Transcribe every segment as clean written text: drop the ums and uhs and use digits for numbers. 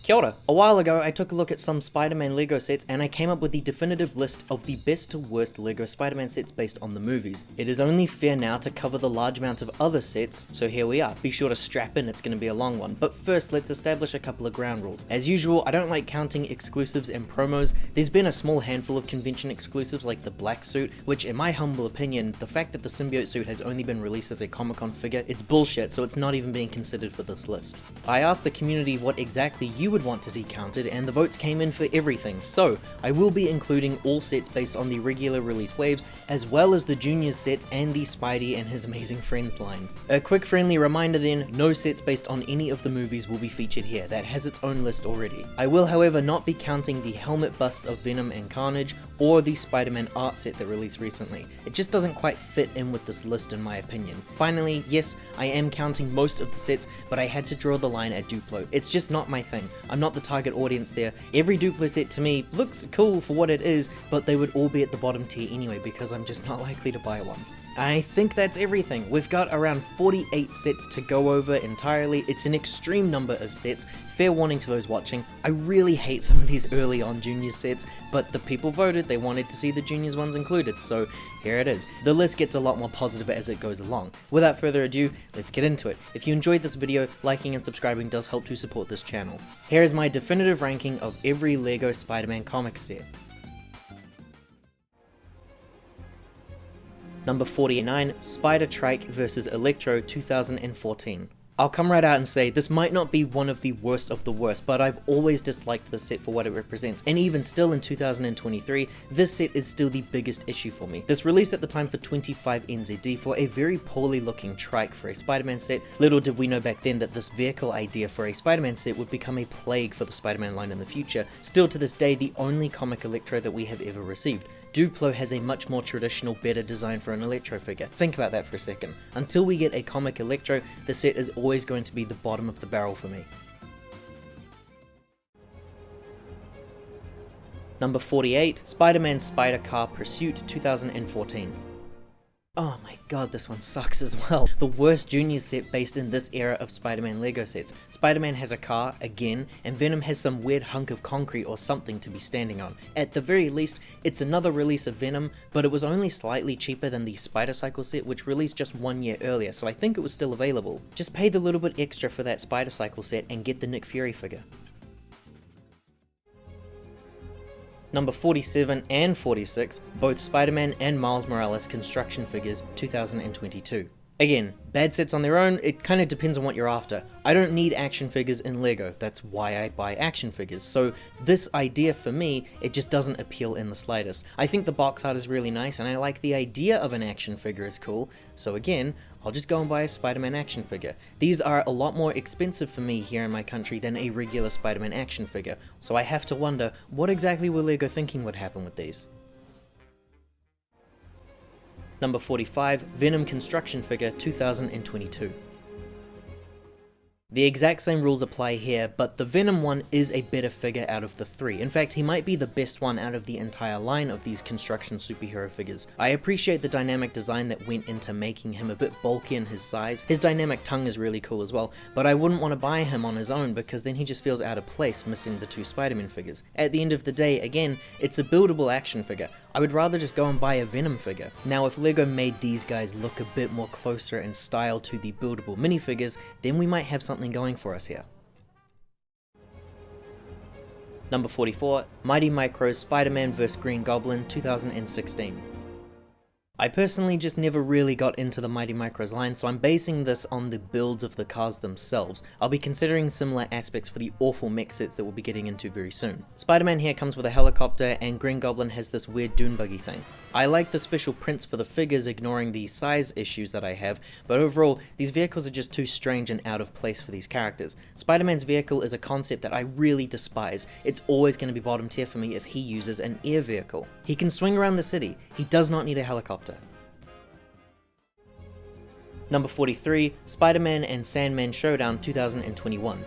Kia ora. A while ago, I took a look at some Spider-Man LEGO sets and I came up with the definitive list of the best to worst LEGO Spider-Man sets based on the movies. It is only fair now to cover the large amount of other sets, so here we are. Be sure to strap in, it's going to be a long one. But first, let's establish a couple of ground rules. As usual, I don't like counting exclusives and promos. There's been a small handful of convention exclusives like the black suit, which in my humble opinion, the fact that the symbiote suit has only been released as a Comic-Con figure, it's bullshit, so it's not even being considered for this list. I asked the community what exactly you would want to see counted, and the votes came in for everything, so I will be including all sets based on the regular release waves, as well as the Juniors sets and the Spidey and his amazing friends line. A quick friendly reminder then, no sets based on any of the movies will be featured here, that has its own list already. I will however not be counting the helmet busts of Venom and Carnage, or the Spider-Man art set that released recently. It just doesn't quite fit in with this list in my opinion. Finally, yes, I am counting most of the sets, but I had to draw the line at Duplo. It's just not my thing. I'm not the target audience there. Every Duplo set to me looks cool for what it is, but they would all be at the bottom tier anyway because I'm just not likely to buy one. I think that's everything. We've got around 48 sets to go over entirely. It's an extreme number of sets. Fair warning to those watching, I really hate some of these early on Juniors sets, but the people voted, they wanted to see the Juniors ones included, so here it is. The list gets a lot more positive as it goes along. Without further ado, let's get into it. If you enjoyed this video, liking and subscribing does help to support this channel. Here is my definitive ranking of every LEGO Spider-Man comic set. Number 49, Spider-Trike vs. Electro 2014. I'll come right out and say, this might not be one of the worst of the worst, but I've always disliked this set for what it represents, and even still in 2023, this set is still the biggest issue for me. This released at the time for 25 NZD for a very poorly looking trike for a Spider-Man set. Little did we know back then that this vehicle idea for a Spider-Man set would become a plague for the Spider-Man line in the future, still to this day the only comic Electro that we have ever received. Duplo has a much more traditional, better design for an Electro figure. Think about that for a second. Until we get a comic Electro, the set is always going to be the bottom of the barrel for me. Number 48, Spider-Man Spider Car Pursuit 2014. Oh my god, this one sucks as well. The worst Juniors set based in this era of Spider-Man LEGO sets. Spider-Man has a car, again, and Venom has some weird hunk of concrete or something to be standing on. At the very least, it's another release of Venom, but it was only slightly cheaper than the Spider Cycle set, which released just 1 year earlier, so I think it was still available. Just pay the little bit extra for that Spider Cycle set and get the Nick Fury figure. Number 47 and 46, both Spider-Man and Miles Morales construction figures, 2022. Again, bad sets on their own, it kind of depends on what you're after. I don't need action figures in LEGO, that's why I buy action figures, so this idea for me, it just doesn't appeal in the slightest. I think the box art is really nice and I like the idea of an action figure is cool, so again, I'll just go and buy a Spider-Man action figure. These are a lot more expensive for me here in my country than a regular Spider-Man action figure, so I have to wonder, what exactly were LEGO thinking would happen with these? Number 45, Venom construction figure 2022. The exact same rules apply here, but the Venom one is a better figure out of the three. In fact, he might be the best one out of the entire line of these construction superhero figures. I appreciate the dynamic design that went into making him a bit bulky in his size. His dynamic tongue is really cool as well, but I wouldn't want to buy him on his own because then he just feels out of place missing the two Spider-Man figures. At the end of the day, again, it's a buildable action figure. I would rather just go and buy a Venom figure. Now, if LEGO made these guys look a bit more closer in style to the buildable minifigures, then we might have something going for us here. Number 44, Mighty Micro's Spider-Man vs. Green Goblin 2016. I personally just never really got into the Mighty Micros line, so I'm basing this on the builds of the cars themselves. I'll be considering similar aspects for the awful mech sets that we'll be getting into very soon. Spider-Man here comes with a helicopter, and Green Goblin has this weird dune buggy thing. I like the special prints for the figures, ignoring the size issues that I have, but overall, these vehicles are just too strange and out of place for these characters. Spider-Man's vehicle is a concept that I really despise. It's always going to be bottom tier for me if he uses an air vehicle. He can swing around the city, he does not need a helicopter. Number 43, Spider-Man and Sandman Showdown 2021.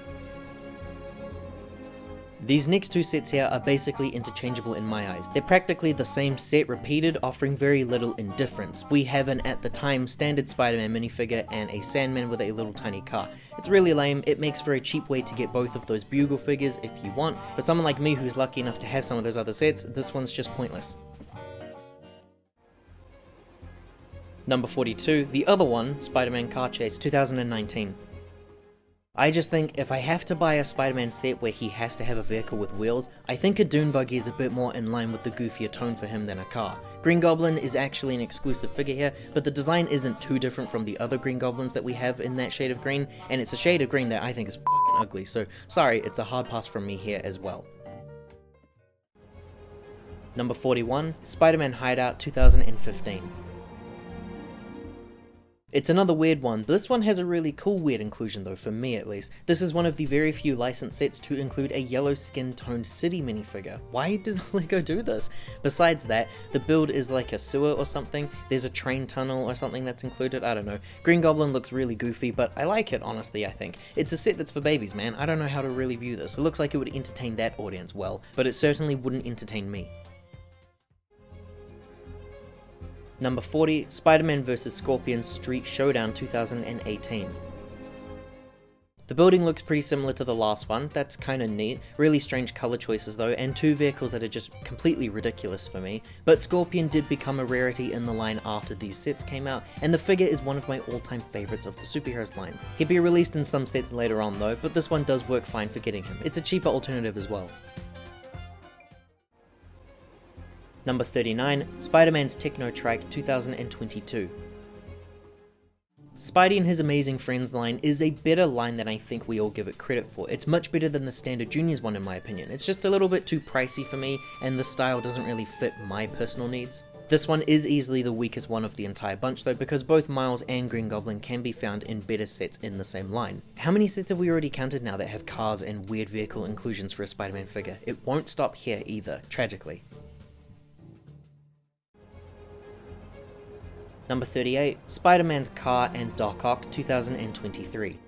These next two sets here are basically interchangeable in my eyes. They're practically the same set repeated, offering very little in difference. We have an, at the time, standard Spider-Man minifigure and a Sandman with a little tiny car. It's really lame. It makes for a cheap way to get both of those Bugle figures if you want. For someone like me who's lucky enough to have some of those other sets, this one's just pointless. Number 42, the other one, Spider-Man Car Chase 2019. I just think if I have to buy a Spider-Man set where he has to have a vehicle with wheels, I think a dune buggy is a bit more in line with the goofier tone for him than a car. Green Goblin is actually an exclusive figure here, but the design isn't too different from the other Green Goblins that we have in that shade of green, and it's a shade of green that I think is fucking ugly, so sorry, it's a hard pass from me here as well. Number 41, Spider-Man Hideout 2015. It's another weird one, but this one has a really cool weird inclusion though, for me at least. This is one of the very few licensed sets to include a yellow skin-toned city minifigure. Why did LEGO do this? Besides that, the build is like a sewer or something, there's a train tunnel or something that's included, I don't know. Green Goblin looks really goofy, but I like it honestly, I think. It's a set that's for babies, man. I don't know how to really view this. It looks like it would entertain that audience well, but it certainly wouldn't entertain me. Number 40, Spider-Man vs. Scorpion Street Showdown 2018. The building looks pretty similar to the last one, that's kinda neat, really strange color choices though, and two vehicles that are just completely ridiculous for me, but Scorpion did become a rarity in the line after these sets came out, and the figure is one of my all-time favorites of the superheroes line. He'd be released in some sets later on though, but this one does work fine for getting him. It's a cheaper alternative as well. Number 39, Spider-Man's Techno-Trike 2022. Spidey and His Amazing Friends line is a better line than I think we all give it credit for. It's much better than the standard Juniors one in my opinion. It's just a little bit too pricey for me, and the style doesn't really fit my personal needs. This one is easily the weakest one of the entire bunch though, because both Miles and Green Goblin can be found in better sets in the same line. How many sets have we already counted now that have cars and weird vehicle inclusions for a Spider-Man figure? It won't stop here either, tragically. Number 38, Spider-Man's Car and Doc Ock 2023.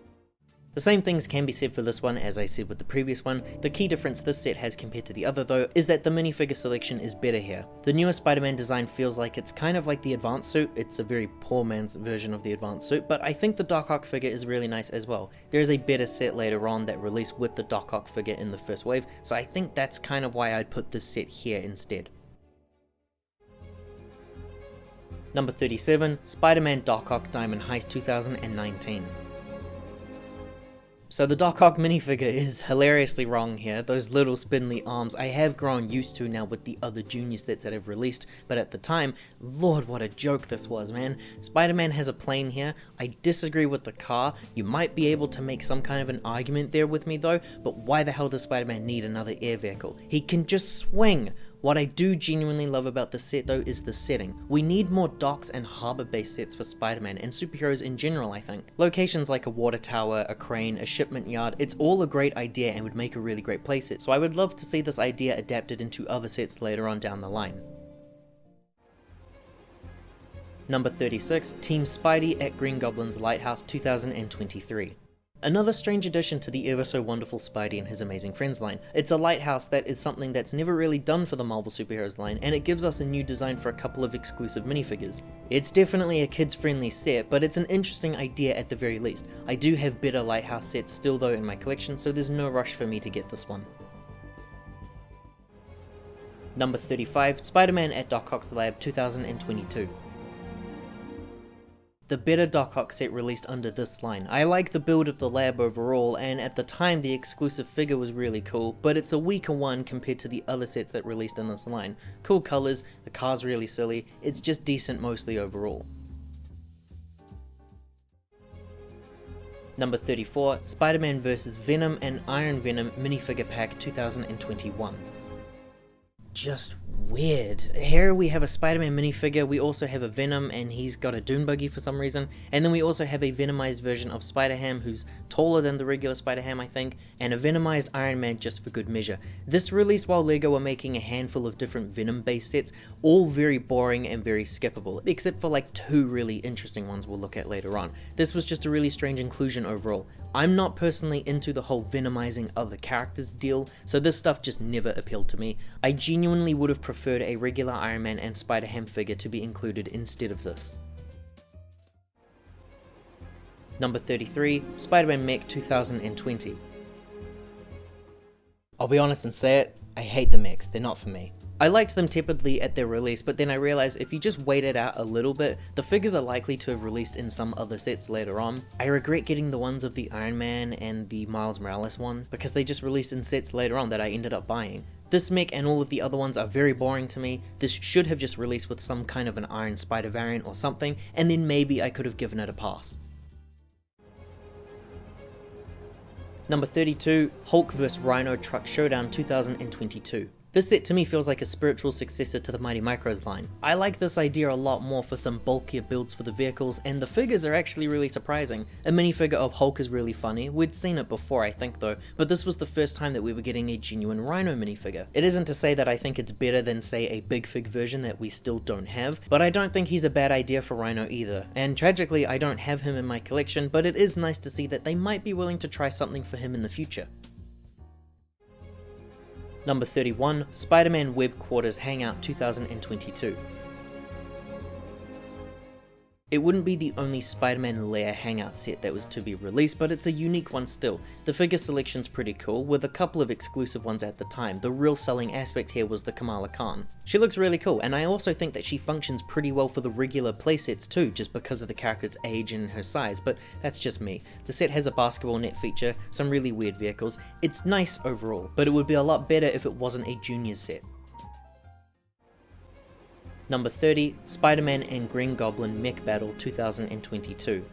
The same things can be said for this one as I said with the previous one. The key difference this set has compared to the other though is that the minifigure selection is better here. The newer Spider-Man design feels like it's kind of like the advanced suit. It's a very poor man's version of the advanced suit, but I think the Doc Ock figure is really nice as well. There is a better set later on that released with the Doc Ock figure in the first wave, so I think that's kind of why I'd put this set here instead. Number 37, Spider-Man Doc Ock Diamond Heist 2019. So the Doc Ock minifigure is hilariously wrong here. Those little spindly arms I have grown used to now with the other junior sets that have released, but at the time, lord what a joke this was, man. Spider-Man has a plane here. I disagree with the car. You might be able to make some kind of an argument there with me though, but why the hell does Spider-Man need another air vehicle? He can just swing! What I do genuinely love about this set though is the setting. We need more docks and harbour based sets for Spider-Man and superheroes in general, I think. Locations like a water tower, a crane, a shipment yard, it's all a great idea and would make a really great playset, so I would love to see this idea adapted into other sets later on down the line. Number 36, Team Spidey at Green Goblin's Lighthouse 2023. Another strange addition to the ever so wonderful Spidey and His Amazing Friends line. It's a lighthouse that is something that's never really done for the Marvel Superheroes line, and it gives us a new design for a couple of exclusive minifigures. It's definitely a kids friendly set, but it's an interesting idea at the very least. I do have better lighthouse sets still though in my collection, so there's no rush for me to get this one. Number 35, Spider-Man at Doc Ock's Lab 2022. The better Doc Ock set released under this line. I like the build of the lab overall, and at the time the exclusive figure was really cool, but it's a weaker one compared to the other sets that released in this line. Cool colors, the car's really silly, it's just decent mostly overall. Number 34, Spider-Man vs. Venom and Iron Venom minifigure pack 2021. just weird. Here we have a Spider-Man minifigure, we also have a Venom and he's got a dune buggy for some reason, and then we also have a Venomized version of Spider-Ham who's taller than the regular Spider-Ham I think, and a Venomized Iron Man just for good measure. This released while LEGO were making a handful of different Venom based sets, all very boring and very skippable, except for like 2 really interesting ones we'll look at later on. This was just a really strange inclusion overall. I'm not personally into the whole venomizing other characters deal, so this stuff just never appealed to me. I genuinely would have preferred a regular Iron Man and Spider-Ham figure to be included instead of this. Number 33, Spider-Man Mech 2020. I'll be honest and say it, I hate the mechs, they're not for me. I liked them tepidly at their release, but then I realized if you just wait it out a little bit, the figures are likely to have released in some other sets later on. I regret getting the ones of the Iron Man and the Miles Morales one, because they just released in sets later on that I ended up buying. This mech and all of the other ones are very boring to me. This should have just released with some kind of an Iron Spider variant or something, and then maybe I could have given it a pass. Number 32, Hulk vs Rhino Truck Showdown 2022. This set to me feels like a spiritual successor to the Mighty Micros line. I like this idea a lot more for some bulkier builds for the vehicles, and the figures are actually really surprising. A minifigure of Hulk is really funny. We'd seen it before I think though, but this was the first time that we were getting a genuine Rhino minifigure. It isn't to say that I think it's better than say a Big Fig version that we still don't have, but I don't think he's a bad idea for Rhino either. And tragically I don't have him in my collection, but it is nice to see that they might be willing to try something for him in the future. Number 31, Spider-Man Web Quarters Hangout 2022. It wouldn't be the only Spider-Man Lair hangout set that was to be released, but it's a unique one still. The figure selection's pretty cool, with a couple of exclusive ones at the time. The real selling aspect here was the Kamala Khan. She looks really cool, and I also think that she functions pretty well for the regular playsets too, just because of the character's age and her size, but that's just me. The set has a basketball net feature, some really weird vehicles. It's nice overall, but it would be a lot better if it wasn't a junior set. Number 30, Spider-Man and Green Goblin Mech Battle 2022.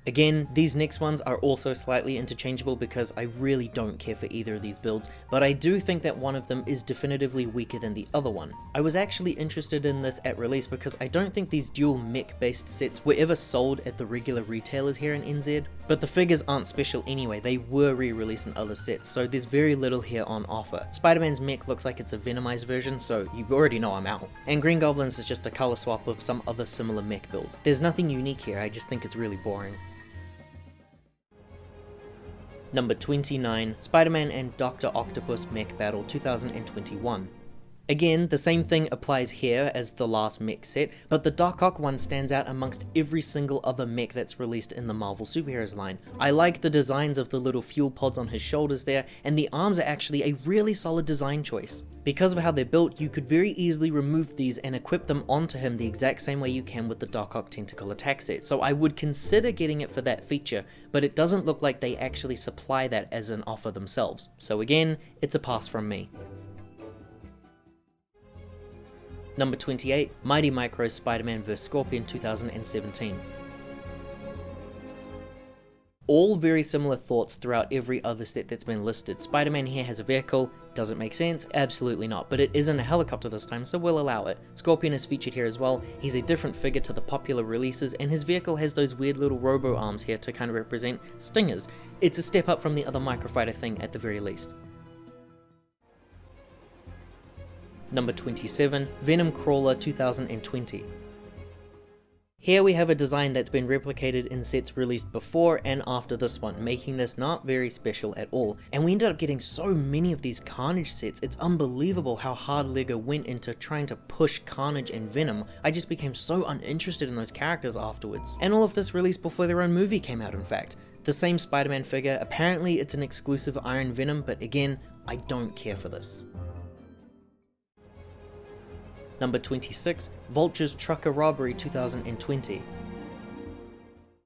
Again, these next ones are also slightly interchangeable because I really don't care for either of these builds, but I do think that one of them is definitively weaker than the other one. I was actually interested in this at release because I don't think these dual mech based sets were ever sold at the regular retailers here in NZ, but the figures aren't special anyway, they were re-released in other sets, so there's very little here on offer. Spider-Man's mech looks like it's a Venomized version, so you already know I'm out. And Green Goblin's is just a color swap of some other similar mech builds. There's nothing unique here, I just think it's really boring. Number 29, Spider-Man and Dr. Octopus Mech Battle 2021. Again, the same thing applies here as the last mech set, but the Doc Ock one stands out amongst every single other mech that's released in the Marvel Superheroes line. I like the designs of the little fuel pods on his shoulders there, and the arms are actually a really solid design choice. Because of how they're built, you could very easily remove these and equip them onto him the exact same way you can with the Doc Ock Tentacle Attack set, so I would consider getting it for that feature, but it doesn't look like they actually supply that as an offer themselves. So again, it's a pass from me. Number 28, Mighty Micros Spider-Man vs Scorpion 2017. All very similar thoughts throughout every other set that's been listed. Spider-Man here has a vehicle, does it make sense? Absolutely not, but it isn't a helicopter this time, so we'll allow it. Scorpion is featured here as well, he's a different figure to the popular releases, and his vehicle has those weird little robo arms here to kind of represent stingers. It's a step up from the other microfighter thing at the very least. Number 27, Venom Crawler 2020. Here we have a design that's been replicated in sets released before and after this one, making this not very special at all. And we ended up getting so many of these Carnage sets, it's unbelievable how hard LEGO went into trying to push Carnage and Venom. I just became so uninterested in those characters afterwards. And all of this released before their own movie came out in fact. The same Spider-Man figure, apparently it's an exclusive Iron Venom, but again, I don't care for this. Number 26, Vulture's Trucker Robbery 2020.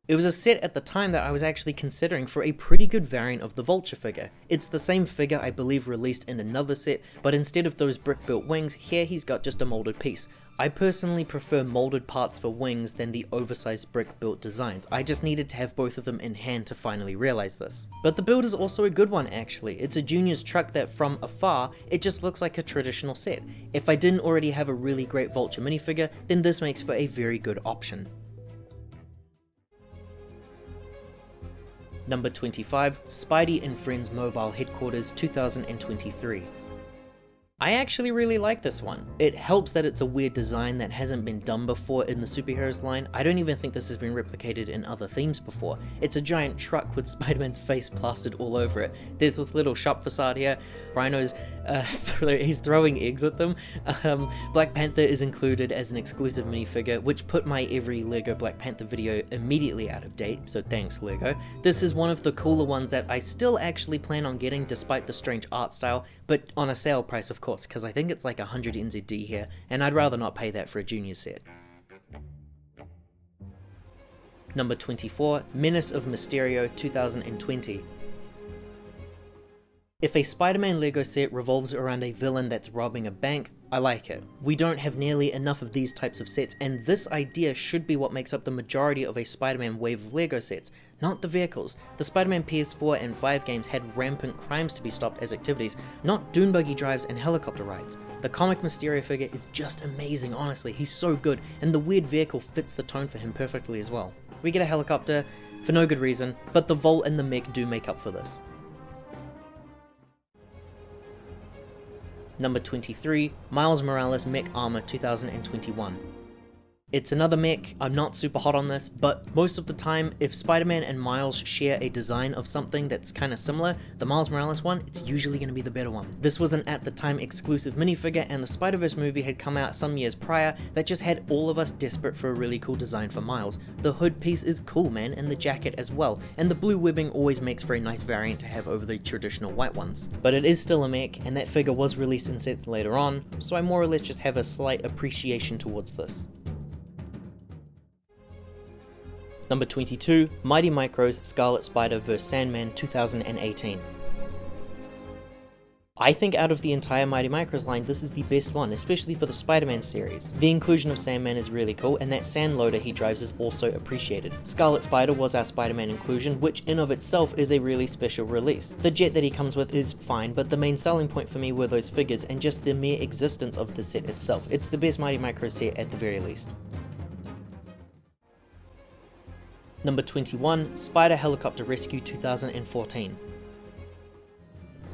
It was a set at the time that I was actually considering for a pretty good variant of the Vulture figure. It's the same figure I believe released in another set, but instead of those brick built wings, here he's got just a molded piece. I personally prefer molded parts for wings than the oversized brick built designs. I just needed to have both of them in hand to finally realize this. But the build is also a good one actually. It's a Junior's truck that from afar, it just looks like a traditional set. If I didn't already have a really great Vulture minifigure, then this makes for a very good option. Number 25, Spidey and Friends Mobile Headquarters 2023. I actually really like this one. It helps that it's a weird design that hasn't been done before in the superheroes line. I don't even think this has been replicated in other themes before. It's a giant truck with Spider-Man's face plastered all over it. There's this little shop facade here. Rhino's, he's throwing eggs at them. Black Panther is included as an exclusive minifigure, which put my every LEGO Black Panther video immediately out of date, so thanks LEGO. This is one of the cooler ones that I still actually plan on getting despite the strange art style, but on a sale price of course, because I think it's like 100 NZD here, and I'd rather not pay that for a junior set. Number 24, Menace of Mysterio 2020. If a Spider-Man LEGO set revolves around a villain that's robbing a bank, I like it. We don't have nearly enough of these types of sets, and this idea should be what makes up the majority of a Spider-Man wave of LEGO sets, not the vehicles. The Spider-Man PS4 and 5 games had rampant crimes to be stopped as activities, not dune buggy drives and helicopter rides. The comic Mysterio figure is just amazing, honestly, he's so good, and the weird vehicle fits the tone for him perfectly as well. We get a helicopter, for no good reason, but the Volt and the mech do make up for this. Number 23, Miles Morales Mech Armor 2021. It's another mech. I'm not super hot on this, but most of the time, if Spider-Man and Miles share a design of something that's kind of similar, the Miles Morales one, it's usually going to be the better one. This was an at the time exclusive minifigure, and the Spider-Verse movie had come out some years prior that just had all of us desperate for a really cool design for Miles. The hood piece is cool, man, and the jacket as well, and the blue webbing always makes for a nice variant to have over the traditional white ones. But it is still a mech, and that figure was released in sets later on, so I more or less just have a slight appreciation towards this. Number 22, Mighty Micro's Scarlet Spider vs Sandman 2018. I think out of the entire Mighty Micros line, this is the best one, especially for the Spider-Man series. The inclusion of Sandman is really cool, and that sand loader he drives is also appreciated. Scarlet Spider was our Spider-Man inclusion, which in of itself is a really special release. The jet that he comes with is fine, but the main selling point for me were those figures and just the mere existence of the set itself. It's the best Mighty Micros set at the very least. Number 21, Spider Helicopter Rescue 2014.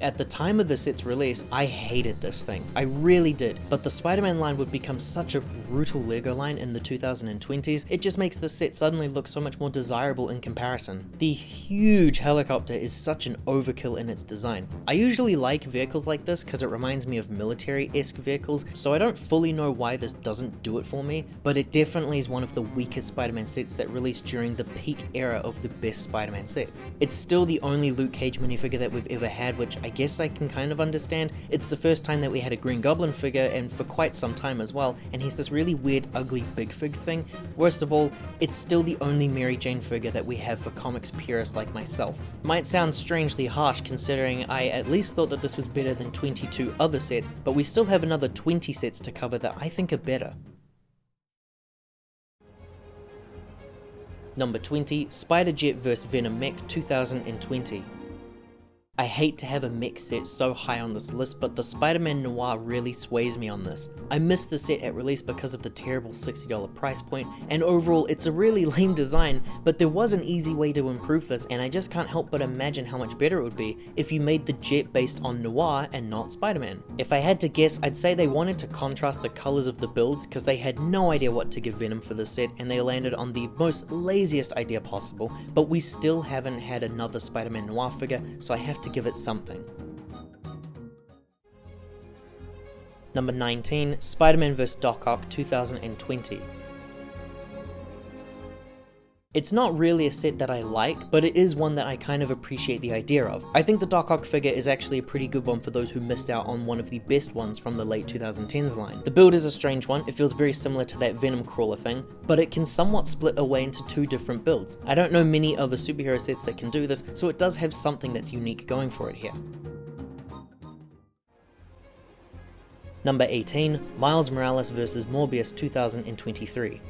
At the time of the set's release, I hated this thing. I really did. But the Spider-Man line would become such a brutal LEGO line in the 2020s, it just makes this set suddenly look so much more desirable in comparison. The huge helicopter is such an overkill in its design. I usually like vehicles like this because it reminds me of military-esque vehicles, so I don't fully know why this doesn't do it for me, but it definitely is one of the weakest Spider-Man sets that released during the peak era of the best Spider-Man sets. It's still the only Luke Cage minifigure that we've ever had, which I guess I can kind of understand. It's the first time that we had a Green Goblin figure, and for quite some time as well, and he's this really weird ugly big fig thing. Worst of all, it's still the only Mary Jane figure that we have for comics purists like myself. Might sound strangely harsh considering I at least thought that this was better than 22 other sets, but we still have another 20 sets to cover that I think are better. Number 20, Spider-Jet vs Venom Mech 2020. I hate to have a mech set so high on this list, but the Spider-Man Noir really sways me on this. I missed the set at release because of the terrible $60 price point, and overall it's a really lame design, but there was an easy way to improve this, and I just can't help but imagine how much better it would be if you made the jet based on Noir and not Spider-Man. If I had to guess, I'd say they wanted to contrast the colors of the builds because they had no idea what to give Venom for this set, and they landed on the most laziest idea possible, but we still haven't had another Spider-Man Noir figure, so I have to give it something. Number 19, Spider-Man vs Doc Ock 2020. It's not really a set that I like, but it is one that I kind of appreciate the idea of. I think the Doc Ock figure is actually a pretty good one for those who missed out on one of the best ones from the late 2010s line. The build is a strange one, it feels very similar to that Venom crawler thing, but it can somewhat split away into two different builds. I don't know many other superhero sets that can do this, so it does have something that's unique going for it here. Number 18, Miles Morales vs. Morbius 2023.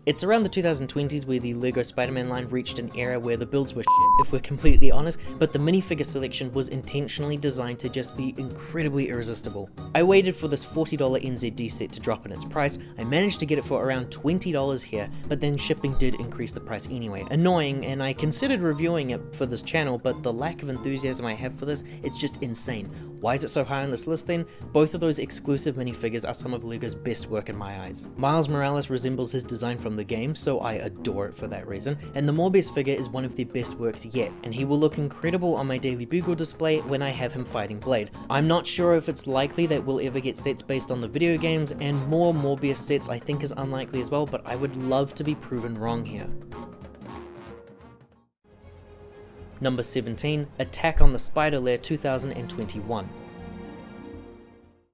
It's around the 2020s where the LEGO Spider-Man line reached an era where the builds were shit, if we're completely honest, but the minifigure selection was intentionally designed to just be incredibly irresistible. I waited for this $40 NZD set to drop in its price. I managed to get it for around $20 here, but then shipping did increase the price anyway. Annoying, and I considered reviewing it for this channel, but the lack of enthusiasm I have for this, it's just insane. Why is it so high on this list then? Both of those exclusive minifigures are some of LEGO's best work in my eyes. Miles Morales resembles his design from the game, so I adore it for that reason, and the Morbius figure is one of their best works yet, and he will look incredible on my Daily Bugle display when I have him fighting Blade. I'm not sure if it's likely that we'll ever get sets based on the video games, and more Morbius sets I think is unlikely as well, but I would love to be proven wrong here. Number 17, Attack on the Spider Lair 2021.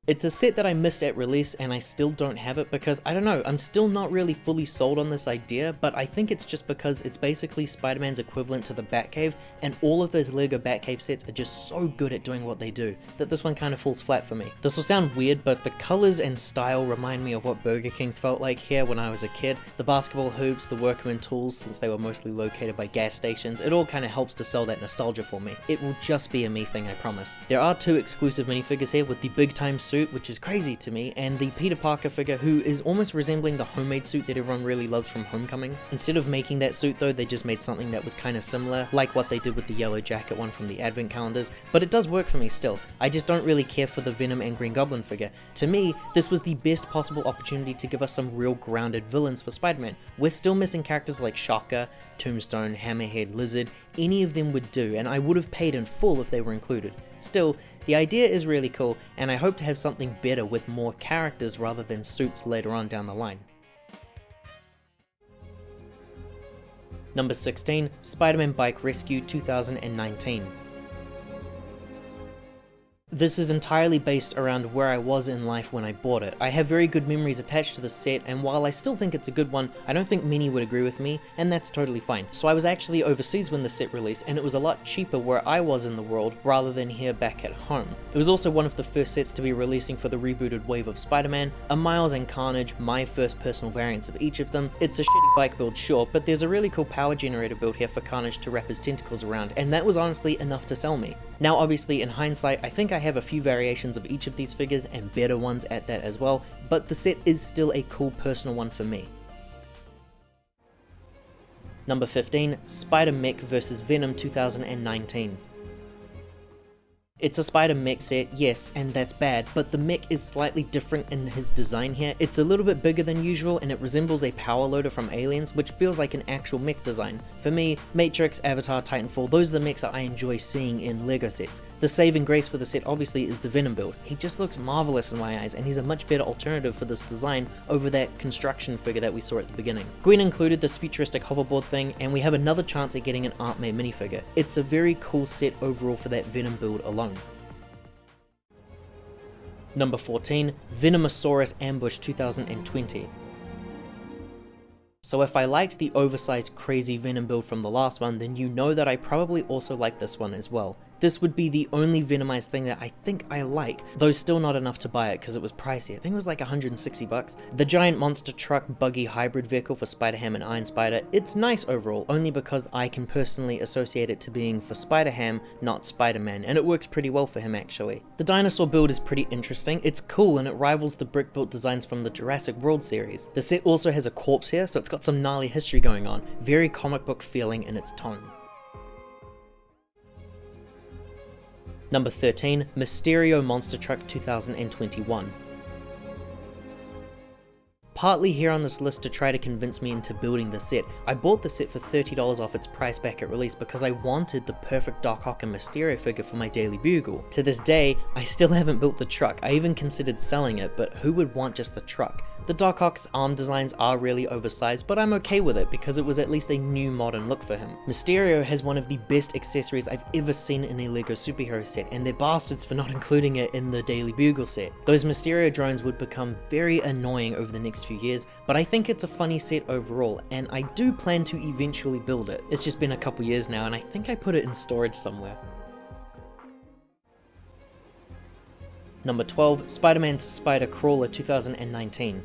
It's a set that I missed at release and I still don't have it because, I don't know, I'm still not really fully sold on this idea, but I think it's just because it's basically Spider-Man's equivalent to the Batcave, and all of those LEGO Batcave sets are just so good at doing what they do, that this one kind of falls flat for me. This will sound weird, but the colors and style remind me of what Burger King's felt like here when I was a kid. The basketball hoops, the workman tools, since they were mostly located by gas stations, it all kind of helps to sell that nostalgia for me. It will just be a me thing, I promise. There are two exclusive minifigures here with the big time suit, which is crazy to me, and the Peter Parker figure who is almost resembling the homemade suit that everyone really loves from Homecoming. Instead of making that suit though, they just made something that was kind of similar, like what they did with the yellow jacket one from the advent calendars, but it does work for me still. I just don't really care for the Venom and Green Goblin figure. To me, this was the best possible opportunity to give us some real grounded villains for Spider-Man. We're still missing characters like Shocker, Tombstone, Hammerhead, Lizard. Any of them would do, and I would have paid in full if they were included. Still, the idea is really cool, and I hope to have something better with more characters rather than suits later on down the line. Number 16, Spider-Man Bike Rescue 2019. This is entirely based around where I was in life when I bought it. I have very good memories attached to this set, and while I still think it's a good one, I don't think many would agree with me, and that's totally fine. So I was actually overseas when the set released, and it was a lot cheaper where I was in the world rather than here back at home. It was also one of the first sets to be releasing for the rebooted wave of Spider-Man, a Miles and Carnage, my first personal variants of each of them. It's a shitty bike build, sure, but there's a really cool power generator build here for Carnage to wrap his tentacles around, and that was honestly enough to sell me. Now obviously in hindsight, I think I have a few variations of each of these figures and better ones at that as well, but the set is still a cool personal one for me. Number 15, Spider-Mech vs. Venom 2019. It's a Spider-Mech set, yes, and that's bad, but the mech is slightly different in his design here. It's a little bit bigger than usual, and it resembles a power loader from Aliens, which feels like an actual mech design. For me, Matrix, Avatar, Titanfall, those are the mechs that I enjoy seeing in LEGO sets. The saving grace for the set obviously is the Venom build. He just looks marvelous in my eyes, and he's a much better alternative for this design over that construction figure that we saw at the beginning. Gwen included this futuristic hoverboard thing, and we have another chance at getting an art-made minifigure. It's a very cool set overall for that Venom build alone. Number 14, Venomosaurus Ambush 2020. So if I liked the oversized crazy Venom build from the last one, then you know that I probably also like this one as well. This would be the only Venomized thing that I think I like, though still not enough to buy it because it was pricey. I think it was like 160 bucks. The giant monster truck buggy hybrid vehicle for Spider-Ham and Iron Spider, it's nice overall, only because I can personally associate it to being for Spider-Ham, not Spider-Man, and it works pretty well for him actually. The dinosaur build is pretty interesting, it's cool, and it rivals the brick built designs from the Jurassic World series. The set also has a corpse here, so it's got some gnarly history going on, very comic book feeling in its tone. Number 13, Mysterio Monster Truck 2021. Partly here on this list to try to convince me into building the set. I bought the set for $30 off its price back at release because I wanted the perfect Doc Ock and Mysterio figure for my Daily Bugle. To this day, I still haven't built the truck. I even considered selling it, but who would want just the truck? The Doc Ock's arm designs are really oversized, but I'm okay with it because it was at least a new modern look for him. Mysterio has one of the best accessories I've ever seen in a LEGO superhero set, and they're bastards for not including it in the Daily Bugle set. Those Mysterio drones would become very annoying over the next few years, but I think it's a funny set overall, and I do plan to eventually build it. It's just been a couple years now, and I think I put it in storage somewhere. Number 12, Spider-Man's Spider Crawler 2019.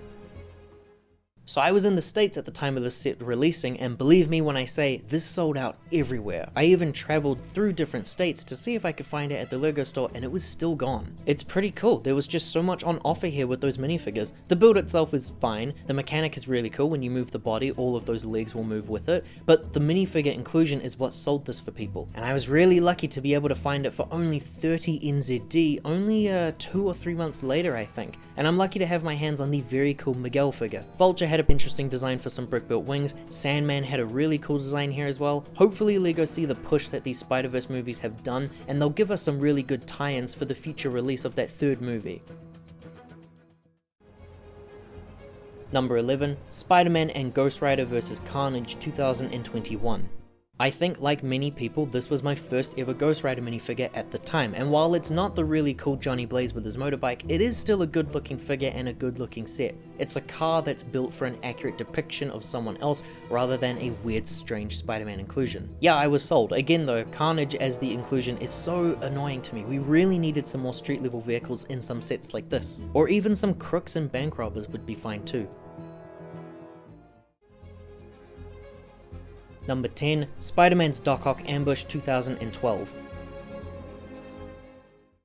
So I was in the States at the time of this set releasing, and believe me when I say, this sold out everywhere. I even traveled through different states to see if I could find it at the LEGO store, and it was still gone. It's pretty cool, there was just so much on offer here with those minifigures. The build itself is fine, the mechanic is really cool. When you move the body, all of those legs will move with it, but the minifigure inclusion is what sold this for people. And I was really lucky to be able to find it for only 30 NZD, only 2 or 3 months later I think. And I'm lucky to have my hands on the very cool Miguel figure. Vulture had an interesting design for some brick-built wings, Sandman had a really cool design here as well. Hopefully LEGO see the push that these Spider-Verse movies have done, and they'll give us some really good tie-ins for the future release of that third movie. Number 11, Spider-Man and Ghost Rider vs Carnage 2021. I think, like many people, this was my first ever Ghost Rider minifigure at the time, and while it's not the really cool Johnny Blaze with his motorbike, it is still a good looking figure and a good looking set. It's a car that's built for an accurate depiction of someone else rather than a weird strange Spider-Man inclusion. Yeah, I was sold. Again though, Carnage as the inclusion is so annoying to me. We really needed some more street level vehicles in some sets like this. Or even some crooks and bank robbers would be fine too. Number 10, Spider-Man's Doc Ock Ambush 2012.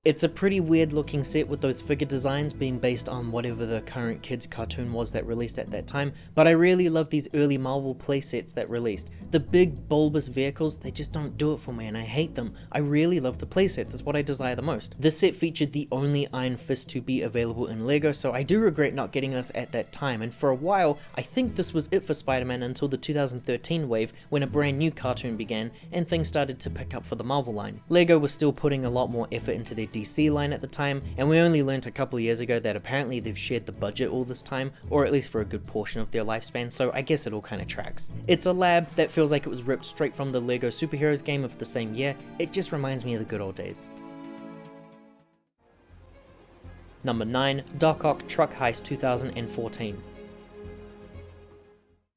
It's a pretty weird looking set with those figure designs being based on whatever the current kids cartoon was that released at that time, but I really love these early Marvel playsets that released. The big bulbous vehicles, they just don't do it for me and I hate them. I really love the playsets, it's what I desire the most. This set featured the only Iron Fist to be available in LEGO, so I do regret not getting this at that time, and for a while I think this was it for Spider-Man until the 2013 wave when a brand new cartoon began and things started to pick up for the Marvel line. LEGO was still putting a lot more effort into their DC line at the time, and we only learned a couple of years ago that apparently they've shared the budget all this time, or at least for a good portion of their lifespan, so I guess it all kind of tracks. It's a lab that feels like it was ripped straight from the LEGO Superheroes game of the same year. It just reminds me of the good old days. Number 9, Doc Ock Truck Heist 2014.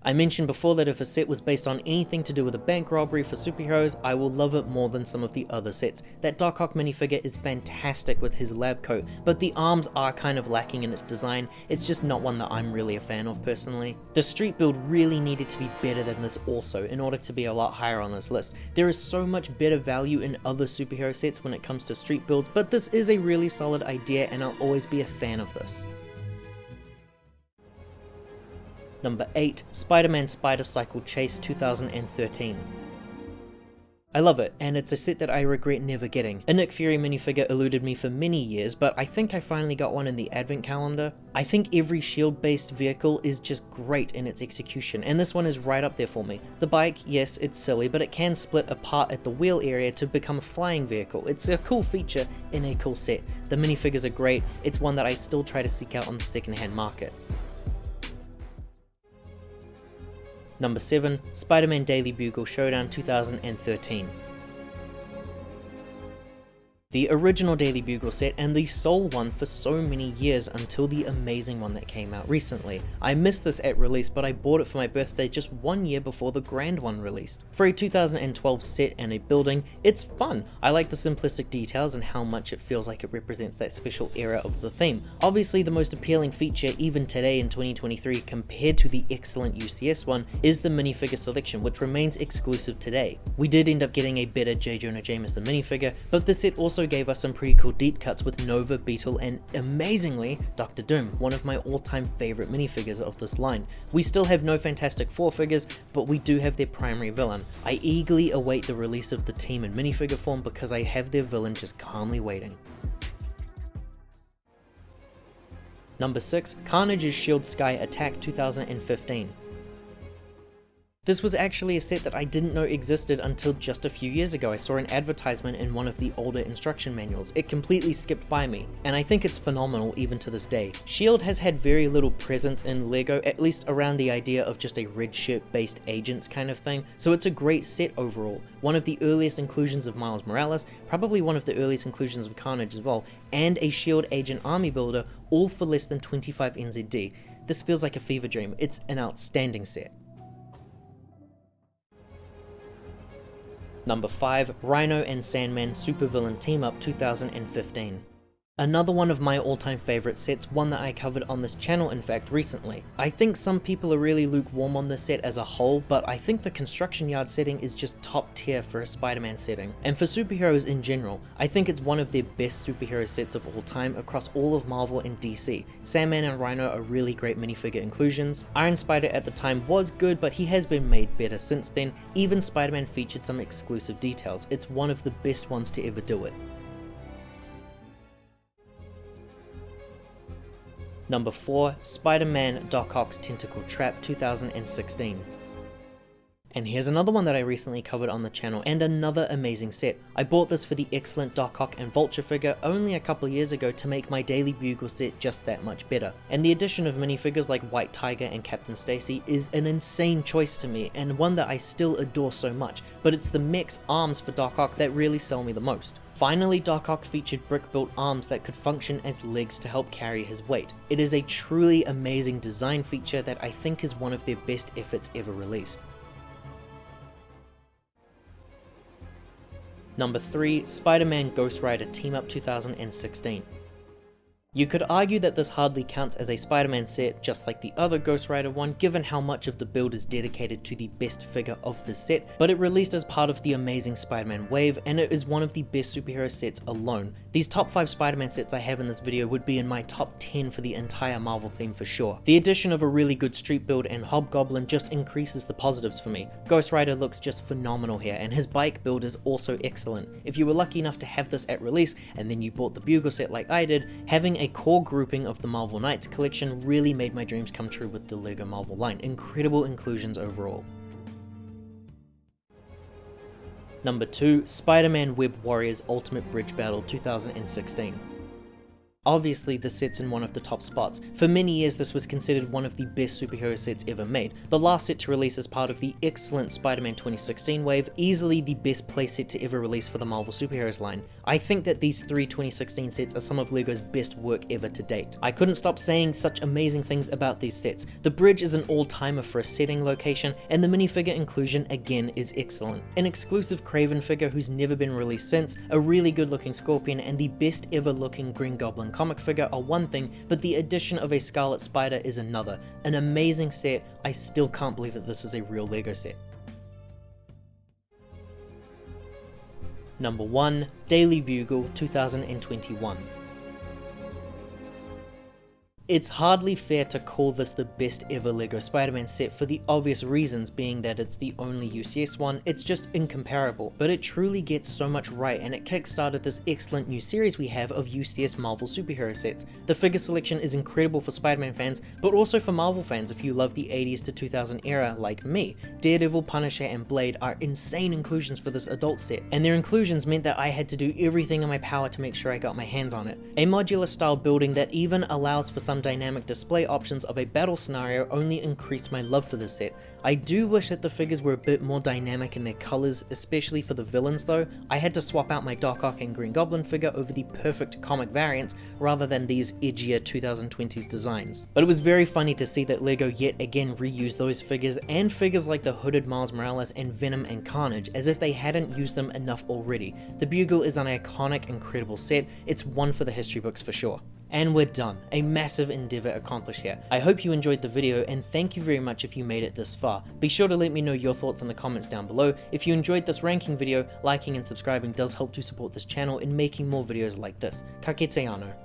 I mentioned before that if a set was based on anything to do with a bank robbery for superheroes, I will love it more than some of the other sets. That Doc Ock minifigure is fantastic with his lab coat, but the arms are kind of lacking in its design. It's just not one that I'm really a fan of personally. The street build really needed to be better than this also in order to be a lot higher on this list. There is so much better value in other superhero sets when it comes to street builds, but this is a really solid idea and I'll always be a fan of this. Number 8, Spider-Man Spider Cycle Chase 2013. I love it, and it's a set that I regret never getting. A Nick Fury minifigure eluded me for many years, but I think I finally got one in the advent calendar. I think every shield-based vehicle is just great in its execution, and this one is right up there for me. The bike, yes, it's silly, but it can split apart at the wheel area to become a flying vehicle. It's a cool feature in a cool set. The minifigures are great, it's one that I still try to seek out on the second-hand market. Number 7, Spider-Man Daily Bugle Showdown 2013. The original Daily Bugle set and the sole one for so many years until the amazing one that came out recently. I missed this at release, but I bought it for my birthday just 1 year before the grand one released. For a 2012 set and a building, it's fun. I like the simplistic details and how much it feels like it represents that special era of the theme. Obviously the most appealing feature even today in 2023 compared to the excellent UCS one is the minifigure selection, which remains exclusive today. We did end up getting a better J. Jonah Jameson minifigure, but the set also gave us some pretty cool deep cuts with Nova, Beetle, and amazingly, Dr. Doom, one of my all-time favorite minifigures of this line. We still have no Fantastic Four figures, but we do have their primary villain. I eagerly await the release of the team in minifigure form because I have their villain just calmly waiting. Number 6, Carnage's Shield Sky Attack 2015. This was actually a set that I didn't know existed until just a few years ago. I saw an advertisement in one of the older instruction manuals. It completely skipped by me, and I think it's phenomenal even to this day. S.H.I.E.L.D. has had very little presence in LEGO, at least around the idea of just a red shirt based agents kind of thing, so it's a great set overall. One of the earliest inclusions of Miles Morales, probably one of the earliest inclusions of Carnage as well, and a S.H.I.E.L.D. agent army builder, all for less than 25 NZD. This feels like a fever dream. It's an outstanding set. Number 5, Rhino and Sandman Supervillain Team Up 2015. Another one of my all-time favorite sets, one that I covered on this channel in fact recently. I think some people are really lukewarm on this set as a whole, but I think the construction yard setting is just top tier for a Spider-Man setting. And for superheroes in general, I think it's one of their best superhero sets of all time across all of Marvel and DC. Sandman and Rhino are really great minifigure inclusions. Iron Spider at the time was good, but he has been made better since then. Even Spider-Man featured some exclusive details. It's one of the best ones to ever do it. Number 4, Spider-Man Doc Ock's Tentacle Trap 2016. And here's another one that I recently covered on the channel, and another amazing set. I bought this for the excellent Doc Ock and Vulture figure only a couple years ago to make my Daily Bugle set just that much better. And the addition of minifigures like White Tiger and Captain Stacy is an insane choice to me, and one that I still adore so much, but it's the mech's arms for Doc Ock that really sell me the most. Finally, Doc Ock featured brick-built arms that could function as legs to help carry his weight. It is a truly amazing design feature that I think is one of their best efforts ever released. Number 3, Spider-Man Ghost Rider Team Up 2016. You could argue that this hardly counts as a Spider-Man set, just like the other Ghost Rider one, given how much of the build is dedicated to the best figure of this set, but it released as part of the Amazing Spider-Man wave, and it is one of the best superhero sets alone. These top 5 Spider-Man sets I have in this video would be in my top 10 for the entire Marvel theme for sure. The addition of a really good street build and Hobgoblin just increases the positives for me. Ghost Rider looks just phenomenal here, and his bike build is also excellent. If you were lucky enough to have this at release, and then you bought the Bugle set like I did, having a core grouping of the Marvel Knights collection really made my dreams come true with the LEGO Marvel line. Incredible inclusions overall. Number 2, Spider-Man Web Warriors Ultimate Bridge Battle 2016. Obviously, this set's in one of the top spots. For many years, this was considered one of the best superhero sets ever made. The last set to release as part of the excellent Spider-Man 2016 wave, easily the best playset to ever release for the Marvel Superheroes line. I think that these 3 2016 sets are some of LEGO's best work ever to date. I couldn't stop saying such amazing things about these sets. The bridge is an all-timer for a setting location, and the minifigure inclusion again is excellent. An exclusive Kraven figure who's never been released since, a really good looking Scorpion, and the best ever looking Green Goblin comic figure are one thing, but the addition of a Scarlet Spider is another. An amazing set. I still can't believe that this is a real LEGO set. Number 1, Daily Bugle 2021. It's hardly fair to call this the best ever LEGO Spider-Man set for the obvious reasons being that it's the only UCS one. It's just incomparable, but it truly gets so much right, and it kickstarted this excellent new series we have of UCS Marvel superhero sets. The figure selection is incredible for Spider-Man fans, but also for Marvel fans if you love the 80s to 2000 era like me. Daredevil, Punisher, and Blade are insane inclusions for this adult set, and their inclusions meant that I had to do everything in my power to make sure I got my hands on it. A modular style building that even allows for some dynamic display options of a battle scenario only increased my love for this set. I do wish that the figures were a bit more dynamic in their colors, especially for the villains though. I had to swap out my Doc Ock and Green Goblin figure over the perfect comic variants rather than these edgier 2020s designs. But it was very funny to see that LEGO yet again reused those figures and figures like the hooded Miles Morales and Venom and Carnage as if they hadn't used them enough already. The Bugle is an iconic, incredible set. It's one for the history books for sure. And we're done. A massive endeavor accomplished here. I hope you enjoyed the video, and thank you very much if you made it this far. Be sure to let me know your thoughts in the comments down below. If you enjoyed this ranking video, liking and subscribing does help to support this channel in making more videos like this. Ka kite anō.